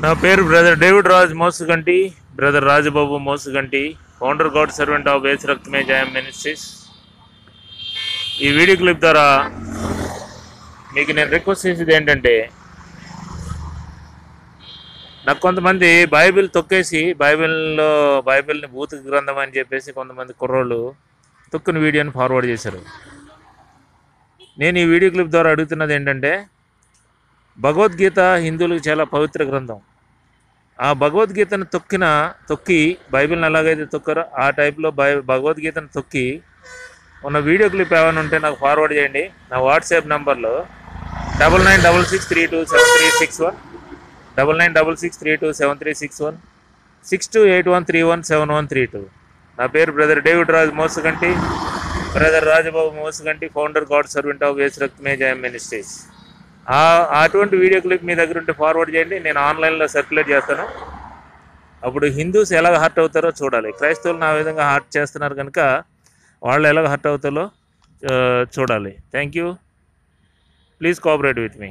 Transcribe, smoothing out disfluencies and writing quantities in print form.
నా పేరు brother David Raj Mosuganti, brother Rajababu Mosuganti, founder God servant of Yesu Rakthame Jayam ministries. ఈ వీడియో క్లిప్ ద్వారా మీకు నేను రిక్వెస్ట్ చేసేది ఏంటంటే, నాకు కొంతమంది బైబిల్ తొక్కేసి బైబిల్ని భూత గ్రంథం అని చెప్పేసి కొంతమంది కుర్రోళ్ళు తొక్కిన వీడియోని ఫార్వర్డ్ చేశారు. నేను ఈ వీడియో క్లిప్ ద్వారా అడుగుతున్నది ఏంటంటే, భగవద్గీత హిందువులకు చాలా పవిత్ర గ్రంథం. ఆ భగవద్గీతను తొక్కి బైబిల్ని ఎలాగైతే తొక్కారో ఆ టైప్లో భగవద్గీతను తొక్కి ఉన్న వీడియో క్లిప్ ఏమైనా ఉంటే నాకు ఫార్వర్డ్ చేయండి. నా వాట్సాప్ నంబర్లో 9966327361, 9966327361, 6281317132. నా పేరు brother David Raj Mosuganti, brother Rajababu Mosuganti, founder God servant of Yesu Rakthame Jayam ministries. అటువంటి వీడియో క్లిప్ మీ దగ్గర ఉంటే ఫార్వర్డ్ చేయండి, నేను ఆన్లైన్లో సర్క్యులేట్ చేస్తాను. అప్పుడు హిందూస్ ఎలా హర్ట్ అవుతారో చూడాలి. క్రైస్తవులను ఆ విధంగా హర్ట్ చేస్తున్నారు కనుక వాళ్ళు ఎలా హర్ట్ అవుతారో చూడాలి. Thank you. Please cooperate with me.